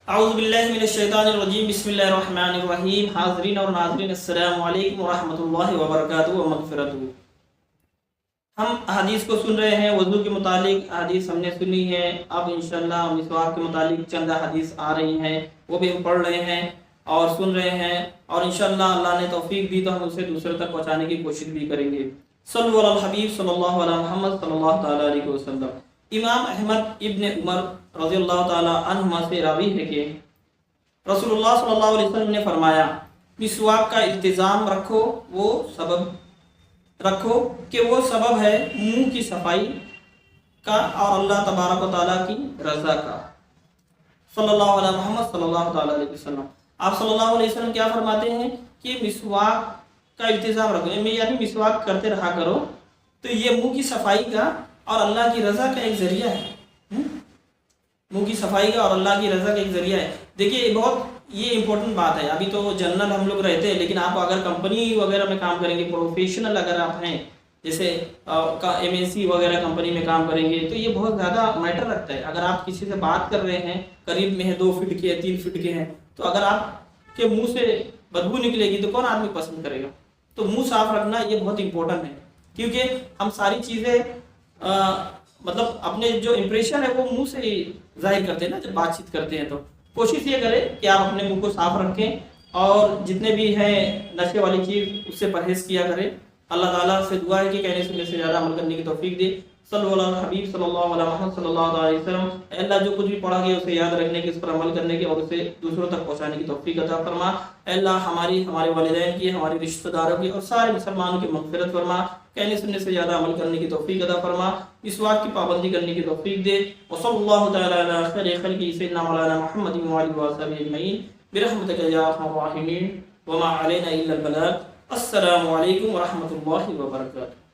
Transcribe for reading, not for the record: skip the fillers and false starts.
اعوذ باللہ من الشیطان الرجیم، بسم اللہ الرحمن الرحیم۔ حاضرین اور ناظرین، السلام علیکم ورحمۃ اللہ وبرکاتہ و مغفرتہ۔ ہم حدیث کو سن رہے ہیں، وضو کے متعلق حدیث ہم نے سنی ہے۔ اب انشاءاللہ مسواک کے متعلق چند حدیث آ رہی ہیں، وہ بھی ہم پڑھ رہے ہیں اور سن رہے ہیں، اور انشاءاللہ اللہ نے توفیق دی تو ہم اسے دوسرے تک پہنچانے کی کوشش بھی کریں گے۔ صلو علی الحبیب صلی اللہ علیہ محمد صلی اللہ تعالیٰ علیہ وسلم۔ امام احمد ابن عمر رضی اللہ تعالیٰ عنہما سے راوی ہے کہ رسول اللہ صلی اللہ علیہ وسلم نے فرمایا، مسواک کا التزام رکھو کہ وہ سبب ہے منہ کی صفائی کا اور اللہ تبارک و تعالیٰ کی رضا کا۔ صلی اللہ علیہ محمد صلی اللہ تعالیٰ علیہ وسلم۔ آپ صلی اللہ علیہ وسلم کیا فرماتے ہیں کہ مسواک کا التزام رکھو، یعنی مسواک کرتے رہا کرو، تو یہ منہ کی صفائی کا اور اللہ کی رضا کا ایک ذریعہ ہے۔ منہ کی صفائی کا اور اللہ کی رضا کا ایک ذریعہ ہے۔ دیکھیے یہ امپورٹنٹ بات ہے۔ ابھی تو جنرل ہم لوگ رہتے ہیں، لیکن آپ اگر کمپنی وغیرہ میں کام کریں گے، پروفیشنل اگر آپ ہیں، جیسے MNC وغیرہ کمپنی میں کام کریں گے، تو یہ بہت زیادہ میٹر رکھتا ہے۔ اگر آپ کسی سے بات کر رہے ہیں، قریب میں ہے، 2 فٹ کے 3 فٹ کے ہیں، تو اگر آپ کے منہ سے بدبو نکلے گی تو کون آدمی پسند کرے گا؟ تو منہ صاف رکھنا یہ بہت امپورٹنٹ ہے، کیونکہ ہم ساری چیزیں مطلب اپنے جو امپریشن ہے وہ منہ سے ہی ظاہر کرتے ہیں نا، جب بات چیت کرتے ہیں۔ تو کوشش یہ کریں کہ آپ اپنے منہ کو صاف رکھیں، اور جتنے بھی ہیں نشے والی چیز اس سے پرہیز کیا کریں۔ اللہ تعالیٰ سے دعا ہے کہ کہنے سننے سے زیادہ عمل کرنے کی توفیق دے۔ صلی اللہ علیہ حبیب صلی اللہ علیہ محمد صلی اللہ علیہ وسلم۔ اے اللہ، جو کچھ بھی پڑھا گیا اسے یاد رکھنے کی، اس پر عمل کرنے کی اور اسے دوسروں تک پہنچانے کی توفیق عطا فرما۔ اے اللہ، ہمارے والدین کی، ہمارے رشتہ داروں کی اور سارے مسلمانوں کی مغفرت فرما۔ کہنے سننے سے زیادہ عمل کرنے کی توفیق عطا فرما، مسواک کی پابندی کرنے کی توفیق دے۔ وصلی اللہ تعالی علی خیر خلقہ سیدنا مولانا محمد وعلى وصحبہ اجمعین برحمتک یا ارحم الراحمین، وما علینا الا البلاغ۔ السلام علیکم ورحمۃ اللہ وبرکاتہ۔